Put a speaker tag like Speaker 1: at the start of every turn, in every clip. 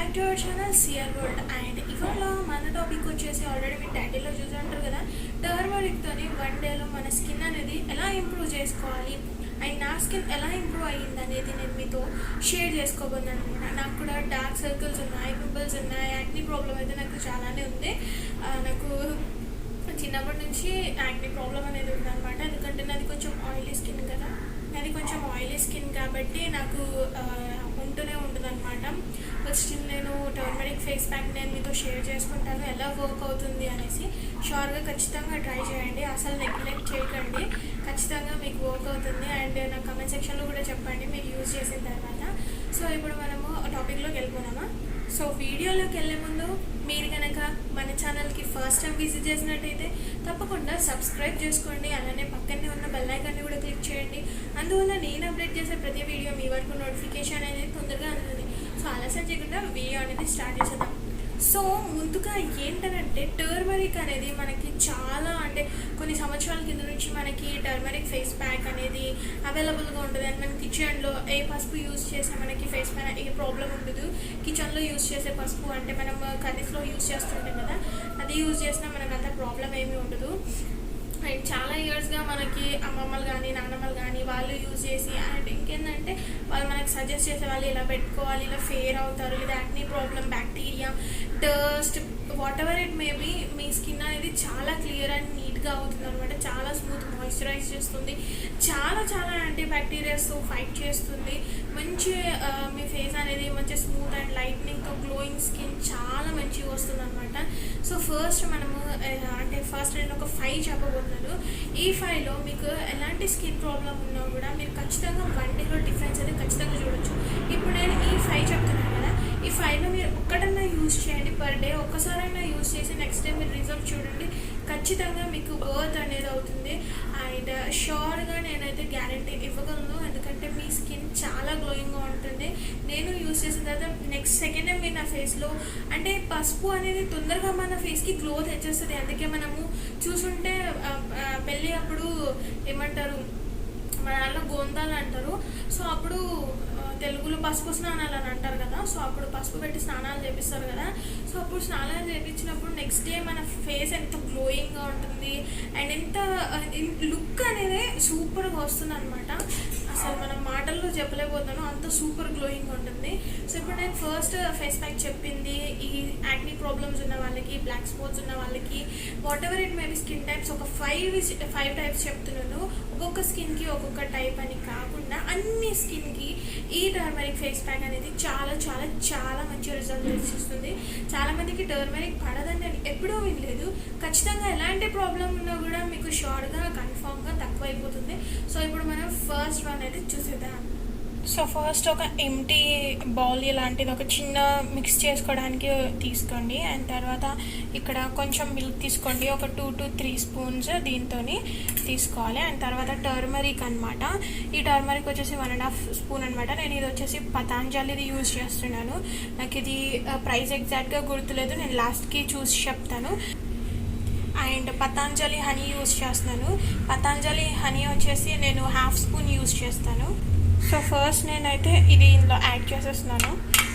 Speaker 1: Back to our channel CR world. And ఇవాళ మన topic వచ్చేసి ఆల్రెడీ మీరు టైటిల్లో చూసి ఉంటారు కదా, టర్మరిక్తోని 1 డేలో మన స్కిన్ అనేది ఎలా ఇంప్రూవ్ చేసుకోవాలి అండ్ నా స్కిన్ ఎలా ఇంప్రూవ్ అయ్యింది అనేది నేను మీతో షేర్ చేసుకోబోతున్నాను అనమాట. నాకు కూడా డార్క్ సర్కిల్స్ ఉన్నాయి, పింపుల్స్ ఉన్నాయి, యాక్నీ ప్రాబ్లం అయితే నాకు చాలానే ఉంది. నాకు చిన్నప్పటి నుంచి యాక్నీ ప్రాబ్లం అనేది ఉందన్నమాట. ఎందుకంటే నాది కొంచెం ఆయిలీ స్కిన్ కదా, కాబట్టి నాకు ఉంటూనే ఉంటుంది అనమాట. స్టిల్ నేను టర్మరిక్ ఫేస్ ప్యాక్ నేను మీతో షేర్ చేసుకుంటాను ఎలా వర్క్ అవుతుంది అనేసి. షూర్గా ఖచ్చితంగా ట్రై చేయండి, అసలు నెగ్లెక్ట్ చేయకండి, ఖచ్చితంగా మీకు వర్క్ అవుతుంది. అండ్ నా కమెంట్ సెక్షన్లో కూడా చెప్పండి మీరు యూజ్ చేసిన తర్వాత. సో ఇప్పుడు మనము టాపిక్లోకి వెళ్ళిపోదామా. సో వీడియోలోకి వెళ్ళే ముందు మీరు కనుక మన ఛానల్కి ఫస్ట్ టైం విజిట్ చేసినట్టయితే తప్పకుండా సబ్స్క్రైబ్ చేసుకోండి, అలానే పక్కనే ఉన్న బెల్ ఐకాన్ని కూడా క్లిక్ చేయండి. అందువల్ల నేను అప్డేట్ చేసే ప్రతి వీడియో మీ వరకు నోటిఫికేషన్ అనేది తొందరగా అందుతుంది. సో ఆలస్యం చేయకుండా వీడియో అనేది స్టార్ట్ చేసేద్దాం. సో ముందుగా ఏంటంటే టర్మరిక్ అనేది మనకి చాలా అంటే కొన్ని సంవత్సరాల కింద నుంచి మనకి టర్మరిక్ ఫేస్ ప్యాక్ అనేది అవైలబుల్గా ఉంటుంది. అండ్ మనం కిచెన్లో ఏ పసుపు యూజ్ చేసినా మనకి ఫేస్ పైన ఏ ప్రాబ్లం ఉండదు. కిచెన్లో యూజ్ చేసే పసుపు అంటే మనం కర్రీస్లో యూజ్ చేస్తుంటాం కదా, అది యూజ్ చేసినా మనకు అంత ప్రాబ్లం ఏమీ ఉండదు. అండ్ చాలా ఇయర్స్గా మనకి అమ్మమ్మలు కానీ నాన్నమ్మలు కానీ వాళ్ళు యూజ్ చేసి, అండ్ ఇంకేంటంటే వాళ్ళు మనకి సజెస్ట్ చేసే వాళ్ళు ఇలా పెట్టుకోవాలి, ఇలా ఫేర్ అవుతారు, లేదా acne problem, bacteria, dust, whatever it may be, మీ స్కిన్ అనేది చాలా క్లియర్ అండ్ నీట్గా అవుతుంది అనమాట. చాలా స్మూత్ మాయిశ్చరైజ్ చేస్తుంది, చాలా చాలా యాంటీ బ్యాక్టీరియాస్తో ఫైట్ చేస్తుంది. మంచి మీ ఫేస్ అనేది మంచి స్మూత్ అండ్ లైట్నింగ్తో గ్లోయింగ్ స్కిన్ చాలా మంచిగా వస్తుంది అనమాట. సో ఫస్ట్ మనము ఫస్ట్ నేను ఒక 5 చెప్పబోతున్నాను. ఈ 5లో మీకు ఎలాంటి స్కిన్ ప్రాబ్లం ఉన్నా కూడా మీరు ఖచ్చితంగా 1 డేలో డిఫరెన్స్ అనేది ఖచ్చితంగా చూడొచ్చు. ఇప్పుడు నేను ఈ 5 చెప్తున్నాను కదా, ఈ 5లో మీరు ఒక్కటన్నా యూజ్ చేయండి పర్ డే. ఒక్కసారైనా యూజ్ చేసి నెక్స్ట్ డే మీరు రిజల్ట్ చూడండి, ఖచ్చితంగా మీకు వర్త్ అనేది అవుతుంది. అండ్ షూర్గా నేనైతే గ్యారంటీ ఇవ్వగలను, ఎందుకంటే మీ స్కిన్ చాలా గ్లోయింగ్గా ఉంటుంది. నేను యూజ్ చేసిన తర్వాత నెక్స్ట్ సెకండ్ మీరు నా ఫేస్లో అంటే పసుపు అనేది తొందరగా మన ఫేస్కి గ్లో తెచ్చేస్తుంది. అందుకే మనము చూసుంటే పెళ్ళి అప్పుడు ఏమంటారు, మన దాంట్లో గోందాలు అంటారు. సో అప్పుడు తెలుగులో పసుపు స్నానాలు అని అంటారు కదా. సో అప్పుడు పసుపు పెట్టి స్నానాలు చేపిస్తారు కదా. సో అప్పుడు స్నానాలు చేయించినప్పుడు నెక్స్ట్ డే మన ఫేస్ ఎంత గ్లోయింగ్గా ఉంటుంది అండ్ ఎంత లుక్ అనేది సూపర్గా వస్తుంది అనమాట. అసలు మనం మాటల్లో చెప్పలేకపోతాను, అంత సూపర్ గ్లోయింగ్ ఉంటుంది. సో ఇప్పుడు నేను ఫస్ట్ ఫేస్ ప్యాక్ చెప్పింది ఈ యాక్నీ ప్రాబ్లమ్స్ ఉన్న వాళ్ళకి, బ్లాక్ స్పాట్స్ ఉన్న వాళ్ళకి, what ever it maybe skin types, ఒక 5 టైప్స్ చెప్తున్నాను. ఒక్కొక్క స్కిన్కి ఒక్కొక్క టైప్ అని కాకుండా అన్ని స్కిన్కి ఈ టర్మరిక్ ఫేస్ ప్యాక్ అనేది చాలా చాలా చాలా మంచి రిజల్ట్ ఇస్తుంది. చాలామందికి టర్మరిక్ పడదని నేను ఎప్పుడూ వినలేదు. ఖచ్చితంగా ఎలాంటి ప్రాబ్లం ఉన్నా కూడా మీకు షూర్గా కన్ఫామ్గా తక్కువ అయిపోతుంది. సో ఇప్పుడు మనం ఫస్ట్ వన్ అయితే చూసేద్దాం. సో ఫస్ట్ ఒక ఎంటీ బౌల్ ఇలాంటిది ఒక చిన్న మిక్స్ చేసుకోవడానికి తీసుకోండి. అండ్ తర్వాత ఇక్కడ కొంచెం మిల్క్ తీసుకోండి, ఒక 2 to 3 స్పూన్స్ దీంతో తీసుకోవాలి. అండ్ తర్వాత టర్మరిక్ అనమాట. ఈ టర్మరిక్ వచ్చేసి 1.5 స్పూన్ అనమాట. నేను ఇది వచ్చేసి పతాంజలిది యూజ్ చేస్తున్నాను. నాకు ఇది ప్రైస్ ఎగ్జాక్ట్గా గుర్తులేదు, నేను లాస్ట్కి చూసి చెప్తాను. అండ్ పతాంజలి హనీ యూజ్ చేస్తున్నాను. పతాంజలి హనీ వచ్చేసి నేను 1/2 స్పూన్ యూజ్ చేస్తాను. సో ఫస్ట్ నేనైతే ఇది ఇందులో యాడ్ చేసేస్తున్నాను.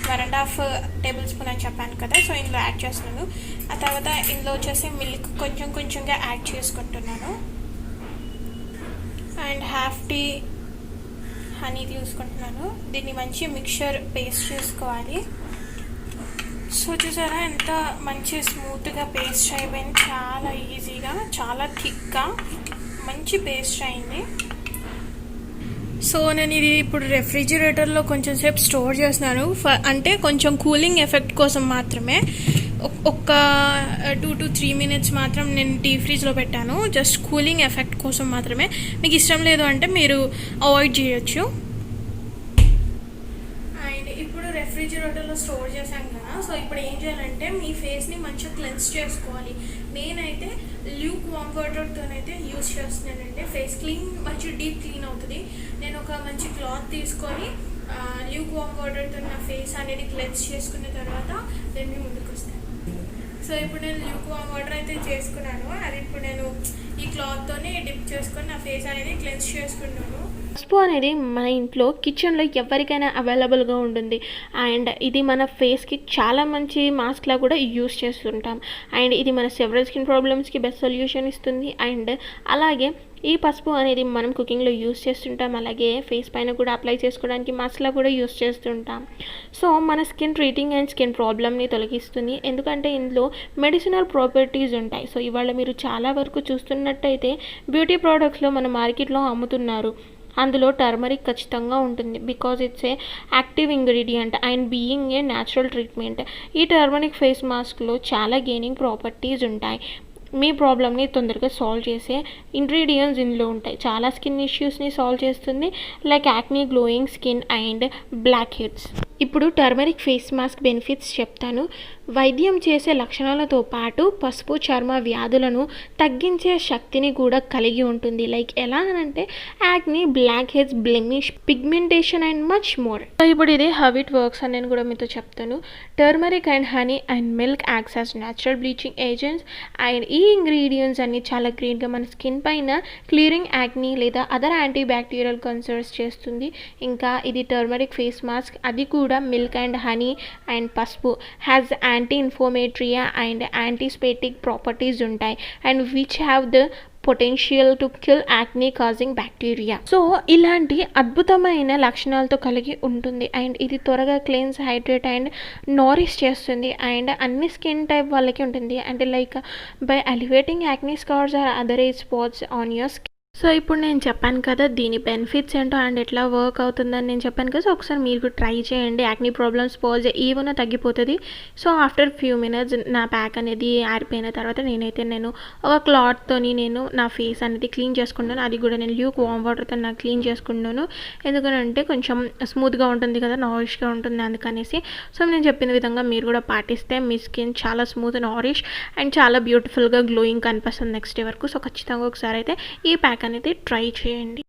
Speaker 1: 1.5 టేబుల్ స్పూన్ అని చెప్పాను కదా, సో ఇందులో యాడ్ చేస్తున్నాను. ఆ తర్వాత ఇందులో వచ్చేసి మిల్క్ కొంచెం కొంచెంగా యాడ్ చేసుకుంటున్నాను. అండ్ 1/2 టీ హనీ తీసుకుంటున్నాను. దీన్ని మంచి మిక్చర్ పేస్ట్ చేసుకోవాలి. సో చూసారా ఎంత మంచి స్మూత్గా పేస్ట్ అయిపోయింది, చాలా ఈజీగా, చాలా థిక్గా మంచి పేస్ట్ అయింది. సో నేను ఇది ఇప్పుడు రెఫ్రిజిరేటర్లో కొంచెం సేపు స్టోర్ చేస్తున్నాను. అంటే కొంచెం కూలింగ్ ఎఫెక్ట్ కోసం మాత్రమే. ఒక 2 to 3 మినిట్స్ మాత్రం నేను డీప్ ఫ్రిడ్జ్లో పెట్టాను, జస్ట్ కూలింగ్ ఎఫెక్ట్ కోసం మాత్రమే. మీకు ఇష్టం లేదు అంటే మీరు అవాయిడ్ చేయొచ్చు. అండ్ ఇప్పుడు రెఫ్రిజిరేటర్లో స్టోర్ చేశాను కదా, సో ఇప్పుడు ఏం చేయాలంటే మీ ఫేస్ని మంచిగా క్లెన్స్ చేసుకోవాలి. నేనైతే ల్యూక్ వామ్ వాటర్తోనైతే యూజ్ చేస్తున్నానండి. ఫేస్ క్లీన్ మంచి డీప్ క్లీన్ అవుతుంది. నేను ఒక మంచి క్లాత్ తీసుకొని ల్యూక్ వామ్ వాటర్తో నా ఫేస్ అనేది క్లెన్స్ చేసుకున్న తర్వాత నేను ముందుకు వస్తాను. సో ఇప్పుడు నేను ల్యూక్ వామ్ వాటర్ అయితే చేసుకున్నాను. అది ఇప్పుడు నేను ఈ క్లాత్తోనే డిప్ చేసుకొని నా ఫేస్ అనేది క్లెన్స్ చేసుకున్నాను. పసుపు అనేది మన ఇంట్లో కిచెన్లో ఎవరికైనా అవైలబుల్గా ఉంటుంది అండ్ ఇది మన ఫేస్కి చాలా మంచి మాస్క్లా కూడా యూస్ చేస్తుంటాం అండ్ ఇది మన సెవరల్ స్కిన్ ప్రాబ్లమ్స్కి బెస్ట్ సొల్యూషన్ ఇస్తుంది అండ్ అలాగే ఈ పసుపు అనేది మనం కుకింగ్లో యూస్ చేస్తుంటాం, అలాగే ఫేస్ పైన కూడా అప్లై చేసుకోవడానికి మాస్క్లా కూడా యూస్ చేస్తుంటాం. సో మన స్కిన్ ట్రీటింగ్ అండ్ స్కిన్ ప్రాబ్లమ్ని తొలగిస్తుంది, ఎందుకంటే ఇందులో మెడిసినల్ ప్రాపర్టీస్ ఉంటాయి. సో ఇవాళ మీరు చాలా వరకు చూస్తున్నట్టయితే బ్యూటీ ప్రోడక్ట్స్లో మన మార్కెట్లో అమ్ముతున్నారు, అందులో టర్మరిక్ ఖచ్చితంగా ఉంటుంది because it's a active ingredient and being a natural treatment. ఈ టర్మరిక్ ఫేస్ మాస్క్లో చాలా గెయినింగ్ ప్రాపర్టీస్ ఉంటాయి, మీ ప్రాబ్లమ్ని తొందరగా సాల్వ్ చేసే ఇంగ్రీడియంట్స్ ఇందులో ఉంటాయి. చాలా స్కిన్ ఇష్యూస్ని సాల్వ్ చేస్తుంది, like acne, glowing skin and blackheads. ఇప్పుడు టర్మరిక్ ఫేస్ మాస్క్ బెనిఫిట్స్ చెప్తాను. వైద్యం చేసే లక్షణాలతో పాటు పసుపు చర్మ వ్యాధులను తగ్గించే శక్తిని కూడా కలిగి ఉంటుంది. లైక్ ఎలా అంటే acne, blackheads, blemish, pigmentation and much more. ఇప్పుడు ఇది హౌ ఇట్ వర్క్స్ అని నేను కూడా మీతో చెప్తాను. Turmeric and honey and milk acts as natural bleaching agents and ఈ ఇంగ్రీడియంట్స్ అన్ని చాలా గ్రీన్గా మన స్కిన్ పైన క్లియరింగ్ యాక్నీ లేదా అదర్ యాంటీ బ్యాక్టీరియల్ కన్సర్న్స్ చేస్తుంది. ఇంకా ఇది టర్మరిక్ ఫేస్ మాస్క్, అది కూడా మిల్క్ అండ్ హనీ అండ్ పసుపు has anti inflammatory and antiseptic properties ఉంటాయి and which have the potential to kill acne causing bacteria. So ఇలాంటి అద్భుతమైన లక్షణాలతో కలిగి ఉంటుంది అండ్ ఇది త్వరగా క్లీన్స్, హైడ్రేట్ అండ్ నారిష్ చేస్తుంది అండ్ అన్ని స్కిన్ టైప్ వాళ్ళకి ఉంటుంది. అంటే like by elevating acne scars or other age spots on your skin. So ఇప్పుడు నేను చెప్పాను కదా దీని బెనిఫిట్స్ ఏంటో అండ్ ఎట్లా వర్క్ అవుతుందని నేను చెప్పాను కదా. సో ఒకసారి మీరు ట్రై చేయండి, యాక్నీ ప్రాబ్లమ్స్ పాజ్ ఈవెన్ తగ్గిపోతుంది. సో ఆఫ్టర్ ఫ్యూ మినిట్స్ నా ప్యాక్ అనేది ఆరిపోయిన తర్వాత నేను ఒక క్లాత్తో నేను నా ఫేస్ అనేది క్లీన్ చేసుకుంటాను. అది కూడా నేను ల్యూక్ వామ్ వాటర్తో నాకు క్లీన్ చేసుకుంటాను, ఎందుకంటే కొంచెం స్మూత్గా ఉంటుంది కదా, నారిష్గా ఉంటుంది అందుకనేసి. సో నేను చెప్పిన విధంగా మీరు కూడా పాటిస్తే మీ స్కిన్ చాలా స్మూత్, నారిష్ అండ్ చాలా బ్యూటిఫుల్గా గ్లోయింగ్ కనిపిస్తుంది నెక్స్ట్ డే వరకు. సో ఖచ్చితంగా ఒకసారి అయితే ఈ ప్యాక్ అనేది ట్రై చేయండి.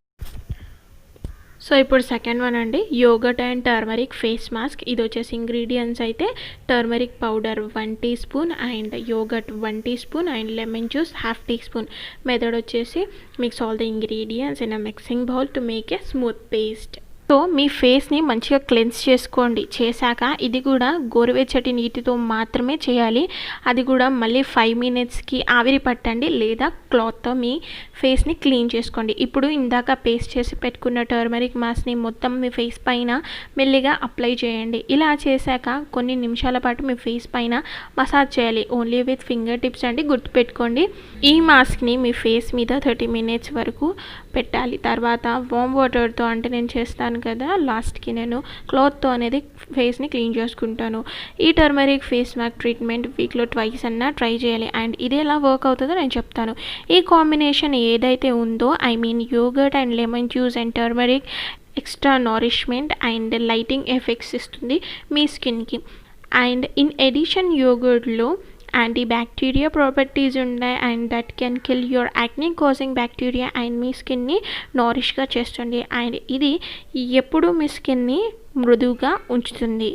Speaker 1: సో ఇప్పుడు సెకండ్ వన్ అండి, yoghurt and turmeric face mask. ఇది వచ్చేసి ఇంగ్రీడియంట్స్ అయితే turmeric powder 1 teaspoon and yoghurt 1 teaspoon and lemon juice 1/2 teaspoon. Method వచ్చేసి mix all the ingredients in a mixing bowl to make a smooth paste. So మీ ఫేస్ని మంచిగా cleanse చేసుకోండి. చేశాక ఇది కూడా గోరువెచ్చటి నీటితో మాత్రమే చేయాలి, అది కూడా మళ్ళీ 5 మినిట్స్కి ఆవిరి పట్టండి లేదా క్లాత్తో మీ ఫేస్ని క్లీన్ చేసుకోండి. ఇప్పుడు ఇందాక పేస్ట్ చేసి పెట్టుకున్న టర్మరిక్ మాస్క్ని మొత్తం మీ ఫేస్ పైన మెల్లిగా అప్లై చేయండి. ఇలా చేశాక కొన్ని నిమిషాల పాటు మీ ఫేస్ పైన మసాజ్ చేయాలి, ఓన్లీ విత్ ఫింగర్ టిప్స్ అండి, గుర్తుపెట్టుకోండి. ఈ మాస్క్ని మీ ఫేస్ మీద 30 మినిట్స్ వరకు పెట్టాలి. తర్వాత వామ్ వాటర్తో, అంటే నేను చేస్తాను కదా లాస్ట్కి, నేను క్లాత్తో అనేది ఫేస్ని క్లీన్ చేసుకుంటాను. ఈ టర్మరిక్ ఫేస్ మాస్క్ ట్రీట్మెంట్ వీక్లో 2 అన్నా ట్రై చేయాలి అండ్ ఇది ఎలా వర్క్ అవుతుందో నేను చెప్తాను. ఈ కాంబినేషన్ ఏదైతే ఉందో, I mean yoghurt and lemon juice and turmeric extra nourishment and lighting effects ఇస్తుంది మీ స్కిన్కి. అండ్ ఇన్ ఎడిషన్ యోగర్ట్లో యాంటీ బ్యాక్టీరియా ప్రాపర్టీస్ ఉంటాయి and that can kill your acne causing bacteria and మీ స్కిన్ని నారిష్గా చేస్తుంది అండ్ ఇది ఎప్పుడు మీ స్కిన్ని మృదువుగా ఉంచుతుంది.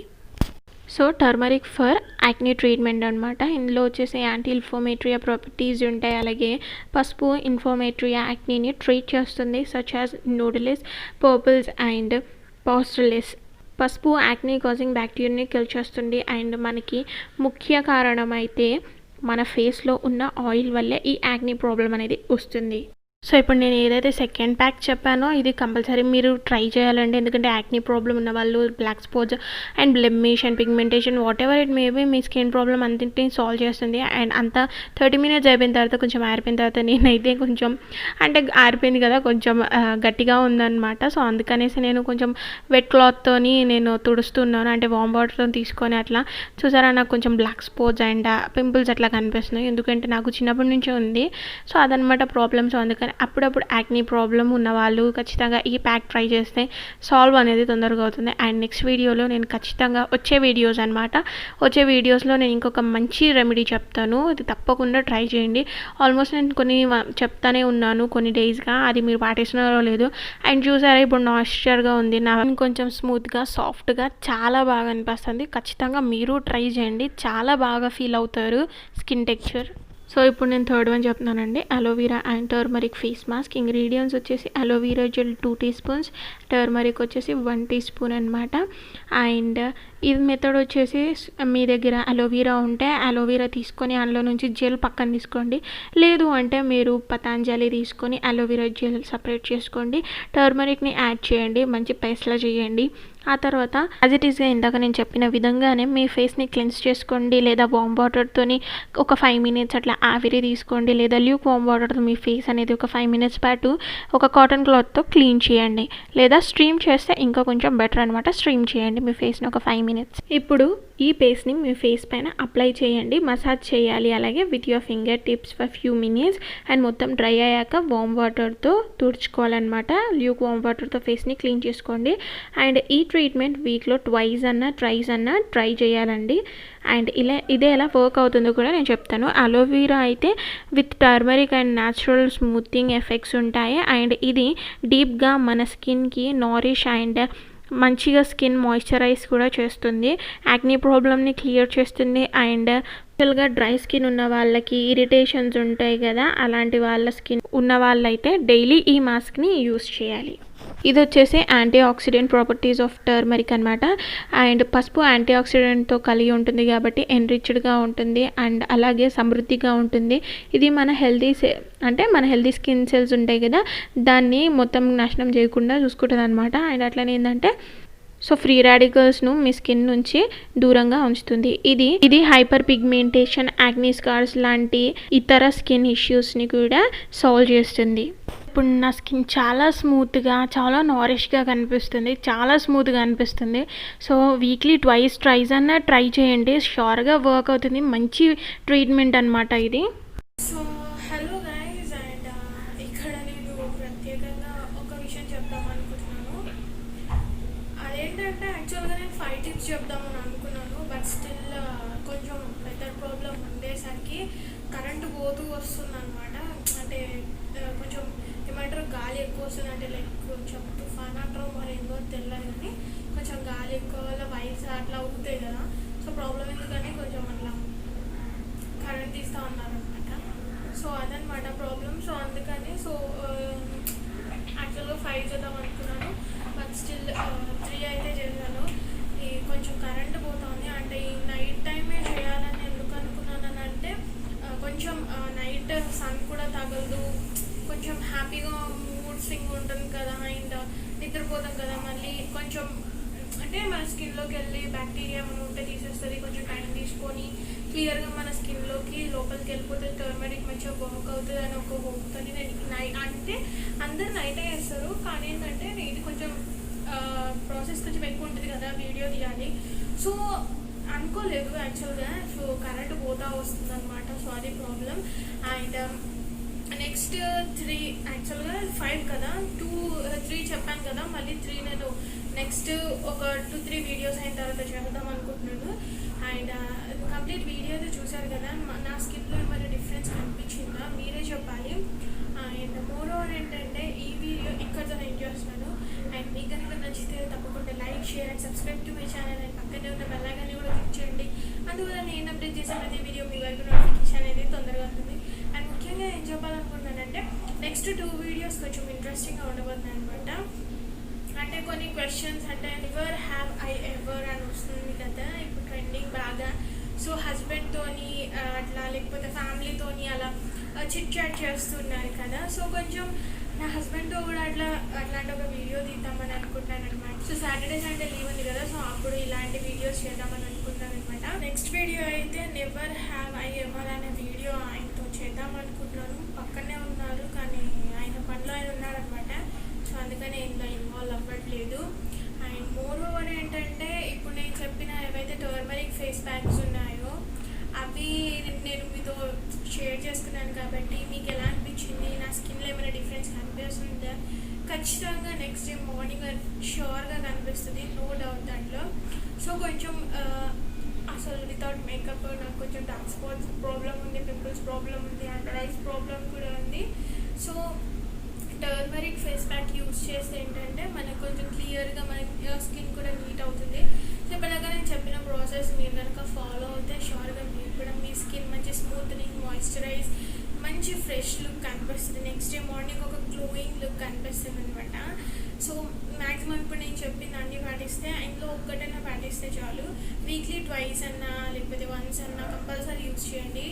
Speaker 1: So turmeric for acne treatment అనమాట. ఇందులో వచ్చేసి యాంటీ ఇన్ఫ్లమేటరీ ప్రాపర్టీస్ ఉంటాయి, అలాగే పసుపు ఇన్ఫ్లమేటరీ యాక్నీని ట్రీట్ చేస్తుంది సచ్ యాజ్ నూడిలిస్, పర్పుల్స్ అండ్ పాస్టులిస్. పసుపు యాక్నీ కాజింగ్ బ్యాక్టీరియాని కిల్ చేస్తుంది అండ్ మనకి ముఖ్య కారణం అయితే మన ఫేస్లో ఉన్న ఆయిల్ వల్లే ఈ యాక్నీ ప్రాబ్లం అనేది వస్తుంది. సో ఇప్పుడు నేను ఏదైతే సెకండ్ ప్యాక్ చెప్పానో ఇది కంపల్సరీ మీరు ట్రై చేయాలండి, ఎందుకంటే యాక్నీ ప్రాబ్లం ఉన్న వాళ్ళు, black spots and blemish and pigmentation whatever it maybe మీ స్కిన్ ప్రాబ్లం అంతటిని సాల్వ్ చేస్తుంది. అండ్ అంతా 30 మినిట్స్ అయిపోయిన తర్వాత, కొంచెం ఆరిపోయిన తర్వాత, నేనైతే కొంచెం అంటే ఆరిపోయింది కదా కొంచెం గట్టిగా ఉందన్నమాట. సో అందుకనేసి నేను కొంచెం వెట్ క్లాత్తోని నేను తుడుస్తున్నాను, అంటే వామ్ వాటర్తో తీసుకొని. అట్లా చూసారా నాకు కొంచెం బ్లాక్ స్పాట్స్ అండ్ పింపుల్స్ అట్లా కనిపిస్తున్నాయి, ఎందుకంటే నాకు చిన్నప్పటి నుంచే ఉంది. సో అదనమాట ప్రాబ్లమ్. సో అందుకని అప్పుడప్పుడు యాక్నీ ప్రాబ్లం ఉన్న వాళ్ళు ఖచ్చితంగా ఈ ప్యాక్ ట్రై చేస్తే సాల్వ్ అనేది తొందరగా అవుతుంది. అండ్ నెక్స్ట్ వీడియోలో నేను ఖచ్చితంగా వచ్చే వీడియోస్లో నేను ఇంకొక మంచి రెమెడీ చెప్తాను, అది తప్పకుండా ట్రై చేయండి. ఆల్మోస్ట్ నేను కొన్ని చెప్తానే ఉన్నాను కొన్ని డేస్గా, అది మీరు పాటిస్తున్నారో లేదు. అండ్ చూసారా ఇప్పుడు నాయిశ్చర్గా ఉంది, నా కొంచెం స్మూత్గా, సాఫ్ట్గా చాలా బాగా అనిపిస్తుంది. ఖచ్చితంగా మీరు ట్రై చేయండి, చాలా బాగా ఫీల్ అవుతారు స్కిన్ టెక్స్చర్.
Speaker 2: సో ఇప్పుడు నేను థర్డ్ వన్ చెప్తున్నానండి. Aloe vera and turmeric face mask. Ingredients వచ్చేసి aloe vera gel 2 teaspoons, turmeric వచ్చేసి 1 టీ స్పూన్ అనమాట. అండ్ ఇది మెథడ్ వచ్చేసి మీ దగ్గర అలోవెరా ఉంటే అలోవెరా తీసుకొని అందులో నుంచి జెల్ పక్కన తీసుకోండి. లేదు అంటే మీరు పతాంజలి తీసుకొని అలోవెరా జెల్ సపరేట్ చేసుకోండి. టర్మరిక్ని యాడ్ చేయండి, మంచి పేస్ట్లా చేయండి. ఆ తర్వాత యాజ్ ఇట్ ఈస్గా ఇందాక నేను చెప్పిన విధంగానే మీ ఫేస్ని క్లెన్స్ చేసుకోండి. లేదా వామ్ వాటర్తోని ఒక 5 మినిట్స్ అట్లా ఆవిరి తీసుకోండి. లేదా ల్యూక్ వామ్ వాటర్తో మీ ఫేస్ అనేది ఒక 5 మినిట్స్ పాటు ఒక కాటన్ క్లాత్తో క్లీన్ చేయండి. లేదా స్ట్రీమ్ చేస్తే ఇంకా కొంచెం బెటర్ అనమాట. స్ట్రీమ్ చేయండి మీ ఫేస్ని ఒక 5 మినిట్స్. ఇప్పుడు ఈ పేస్ట్ని మీ ఫేస్ పైన అప్లై చేయండి, మసాజ్ చేయాలి. అలాగే with your finger tips for few minutes. And మొత్తం డ్రై అయ్యాక వామ్ వాటర్తో తుడుచుకోవాలన్నమాట. ల్యూక్ వామ్ వాటర్తో ఫేస్ని క్లీన్ చేసుకోండి. అండ్ ఈ ట్రీట్మెంట్ వీక్లో ట్వైస్ అన్నా ట్రై చేయాలండి. అండ్ ఇదే ఎలా వర్క్ అవుతుందో కూడా నేను చెప్తాను. అలోవెరా అయితే with turmeric and natural smoothing effects ఉంటాయి. అండ్ ఇది డీప్గా మన స్కిన్కి నారిష్ అండ్ మంచిగా స్కిన్ మాయిశ్చరైజ్ కూడా చేస్తుంది. యాక్నీ ప్రాబ్లమ్ని క్లియర్ చేస్తుంది. అండ్ యాక్చువల్గా డ్రై స్కిన్ ఉన్న వాళ్ళకి ఇరిటేషన్స్ ఉంటాయి కదా, అలాంటి వాళ్ళ స్కిన్ ఉన్న వాళ్ళైతే డైలీ ఈ మాస్క్ని యూస్ చేయాలి. ఇది వచ్చేసి anti oxidant properties of turmeric అనమాట. అండ్ పసుపు యాంటీ ఆక్సిడెంట్తో కలిగి ఉంటుంది కాబట్టి ఎన్రిచ్డ్గా ఉంటుంది అండ్ అలాగే సమృద్ధిగా ఉంటుంది. ఇది మన హెల్దీ స్కిన్ సెల్స్ ఉంటాయి కదా, దాన్ని మొత్తం నాశనం చేయకుండా చూసుకుంటుంది అనమాట. అండ్ అట్లనే ఏంటంటే సో ఫ్రీ రాడికల్స్ను మీ స్కిన్ నుంచి దూరంగా ఉంచుతుంది. ఇది హైపర్ పిగ్మెంటేషన్, యాక్నీ స్కార్స్ లాంటి ఇతర స్కిన్ ఇష్యూస్ని కూడా సాల్వ్ చేస్తుంది. ఇప్పుడు నా స్కిన్ చాలా స్మూత్గా, చాలా నారిష్గా కనిపిస్తుంది, చాలా స్మూత్గా అనిపిస్తుంది. సో వీక్లీ ట్రైస్ అన్నా ట్రై చేయండి, షూర్గా వర్క్ అవుతుంది. మంచి ట్రీట్మెంట్ అనమాట ఇది.
Speaker 1: సో హలో గైస్, అండ్ ఇక్కడ నేను ప్రత్యేకంగా ఒక విషయం చెప్దాం అనుకుంటున్నాను. అదేంటంటే యాక్చువల్గా నేను 5 టిప్స్ చెప్దామని అనుకున్నాను. బట్ స్టిల్ కొంచెం పెద్ద ప్రాబ్లం ఉండేసరికి కరెంటు పోతూ వస్తుంది అనమాట. అంటే కొంచెం ఏమంటారు, గాలి ఎక్కువ వస్తుంది. అంటే లైక్ కొంచెం తుఫాన్ అంటారో మరి ఏందో తెలియదు, కానీ కొంచెం గాలి ఎక్కువ వల్ల వైర్స్ అట్లా అవుతాయి కదా. సో ప్రాబ్లం ఎందుకని కొంచెం అట్లా కరెంట్ తీస్తూ ఉన్నారనమాట. సో అదనమాట ప్రాబ్లం. సో అందుకని యాక్చువల్గా 5 చేద్దాం అనుకున్నాను. బట్ స్టిల్ 3 అయితే చేశాను. ఈ కొంచెం కరెంట్ పోతుంది. అంటే ఈ నైట్ టైమే చేయాలని ఎందుకు అనుకున్నాను అంటే కొంచెం నైట్ సన్ కూడా తగలదు, కొంచెం హ్యాపీగా మూడ్ స్వింగ్ ఉంటుంది కదా, అండ్ నిద్రపోతాం కదా. మళ్ళీ కొంచెం అంటే మన స్కిన్లోకి వెళ్ళి బ్యాక్టీరియా ఉంటే తీసేస్తుంది. కొంచెం టైం తీసుకొని క్లియర్గా మన స్కిన్లోకి లోపలికి వెళ్ళిపోతుంది. టర్మరిక్ మంచిగా వర్క్ అవుతుంది అని ఒక హోప్తో నేను అంటే అందరు నైటే చేస్తారు, కానీ ఏంటంటే ఇది కొంచెం ప్రాసెస్ కొంచెం ఎక్కువ ఉంటుంది కదా, వీడియో తీయాలి. సో అనుకోలేదు యాక్చువల్గా. సో కరెంట్ పోతా వస్తుంది అనమాట. సో అది ప్రాబ్లం. అండ్ నెక్స్ట్ 3 యాక్చువల్గా 5 కదా, 3 చెప్పాను కదా, మళ్ళీ 3 నేను నెక్స్ట్ ఒక 2-3 వీడియోస్ అయిన తర్వాత చేద్దాం అనుకుంటున్నాను. అండ్ కంప్లీట్ వీడియో అయితే చూసారు కదా, నా స్కిన్లో మరి డిఫరెన్స్ కనిపించిందా మీరే చెప్పాలి. అండ్ మోర్ ఓవర్ ఏంటంటే ఈ వీడియో ఇక్కడితో నేను చేస్తున్నాను. అండ్ మీకు కనుక నచ్చితే తప్పకుండా like, share and subscribe to my channel. And పక్కనే ఉన్న బెల్ ఐకాన్ని కూడా క్లిక్ చేయండి. అందువల్ల నేను అప్డేట్ చేసే ప్రతి వీడియో మీ వరకు నోటిఫికేషన్ అనేది తొందరగా ఉంటుంది. అండ్ ముఖ్యంగా ఏం చెప్పాలనుకుంటున్నానంటే నెక్స్ట్ 2 వీడియోస్ కొంచెం ఇంట్రెస్టింగ్గా ఉండబోతున్నాయి అనమాట. అంటే కొన్ని క్వశ్చన్స్ అంటే నెవర్ హ్యావ్ ఐ ఎవర్ అని వస్తుంది కదా ఇప్పుడు ట్రెండింగ్ బాగా. సో హస్బెండ్తోని అట్లా లేకపోతే ఫ్యామిలీతోని అలా చిట్ చాట్ చేస్తున్నారు కదా. సో కొంచెం నా హస్బెండ్తో కూడా అట్లాంటి ఒక వీడియో తీద్దామని అనుకుంటాను అనమాట. సో సాటర్డే సండే లీవ్ ఉంది కదా, సో అప్పుడు ఇలాంటి వీడియోస్ చేద్దామని అనుకుంటాను అనమాట. నెక్స్ట్ వీడియో అయితే నెవర్ హ్యావ్ ఐ ఎవర్ అనే వీడియో ఆయనతో చేద్దాం అనుకుంటున్నాను. పక్కనే ఉన్నారు కానీ ఆయన పనిలో ఆయన ఉన్నారనమాట. సో అందుకని ఇందులో ఇన్వాల్వ్ అవ్వట్లేదు. అండ్ మోర్ ఓవర్ ఏంటంటే ఇప్పుడు నేను చెప్పిన ఏవైతే టర్మరిక్ ఫేస్ ప్యాక్స్ ఉన్నాయో అవి నేను మీతో షేర్ చేసుకున్నాను కాబట్టి మీకు ఎలా అనిపించింది, నా స్కిన్లో ఏమైనా డిఫరెన్స్ కనిపిస్తుందా? ఖచ్చితంగా నెక్స్ట్ డే మార్నింగ్ షూర్గా కనిపిస్తుంది, నో డౌట్ దాంట్లో. సో కొంచెం అసలు వితౌట్ మేకప్ నాకు కొంచెం డార్క్ స్పాట్స్ ప్రాబ్లం ఉంది, పింపుల్స్ ప్రాబ్లం ఉంది, అండర్ ఐస్ ప్రాబ్లం కూడా ఉంది. So turmeric face pack use చేస్తే ఏంటంటే మనకు కొంచెం క్లియర్గా మన స్కిన్ కూడా నీట్ అవుతుంది. సో ఇప్పటిదాకా నేను చెప్పిన ప్రాసెస్ మీరు కనుక ఫాలో అవుతే షూర్గా మీరు కూడా మీ స్కిన్ మంచి స్మూత్ స్మూత్నింగ్, మాయిశ్చరైజ్, మంచి ఫ్రెష్ లుక్ కనిపిస్తుంది. నెక్స్ట్ డే మార్నింగ్ ఒక గ్లోయింగ్ లుక్ కనిపిస్తుంది అనమాట. సో మ్యాక్సిమం ఇప్పుడు నేను చెప్పింది అన్నీ పాటిస్తే, ఇంట్లో ఒక్కటైనా పాటిస్తే చాలు. వీక్లీ ట్వైస్ అన్నా లేకపోతే వన్స్ అన్నా కంపల్సరీ యూజ్ చేయండి.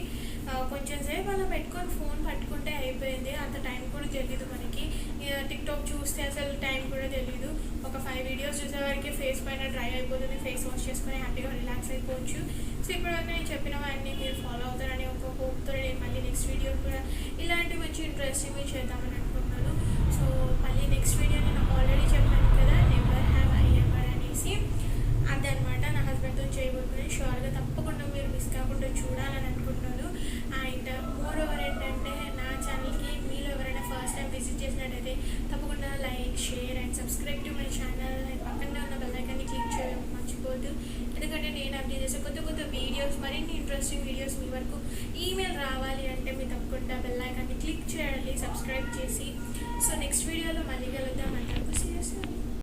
Speaker 1: కొంచెం సేపు అలా పెట్టుకొని ఫోన్ పట్టుకుంటే అయిపోయింది. అంత టైం కూడా తెలియదు మనకి. టిక్టాక్ చూస్తే అసలు టైం కూడా తెలియదు. ఒక 5 వీడియోస్ చూసేవారికి ఫేస్ పైన డ్రై అయిపోతుంది. ఫేస్ వాష్ చేసుకొని హ్యాపీగా రిలాక్స్ అయిపోవచ్చు. సో ఇప్పటివరకు నేను చెప్పినవన్నీ మీరు ఫాలో అవుతారని ఒక హోప్తో నేను మళ్ళీ నెక్స్ట్ వీడియో కూడా ఇలాంటి మంచి ఇంట్రెస్టింగ్ చేద్దామని అనుకుంటున్నాను. సో మళ్ళీ నెక్స్ట్ వీడియో నేను ఆల్రెడీ చెప్పాను కదా, నెవర్ హ్యావ్ ఐ ఎవర్ అనేసి. అదనమాట నా హస్బెండ్తో చేయబోతున్నాను. షూర్గా తప్పకుండా మీరు మిస్ కాకుండా చూడాలని అనుకుంటున్నాను. అండ్ మోర్ ఓవర్ ఏంటంటే నా ఛానల్కి మీలో ఎవరైనా ఫస్ట్ టైం విజిట్ చేసినట్టయితే తప్పకుండా like, share and subscribe to my channel. And పక్కనే ఉన్న బెల్ ఐకాన్ని క్లిక్ చేయడం మర్చిపోద్దు. ఎందుకంటే నేను అప్డేట్ చేసే కొత్త కొత్త వీడియోస్, మరిన్ని ఇంట్రెస్టింగ్ వీడియోస్ మీ వరకు ఈమెయిల్ రావాలి అంటే మీరు తప్పకుండా బెల్ ఐకాన్ని క్లిక్ చేయాలి, సబ్స్క్రైబ్ చేసి. సో నెక్స్ట్ వీడియోలో మళ్ళీ కలుద్దాం.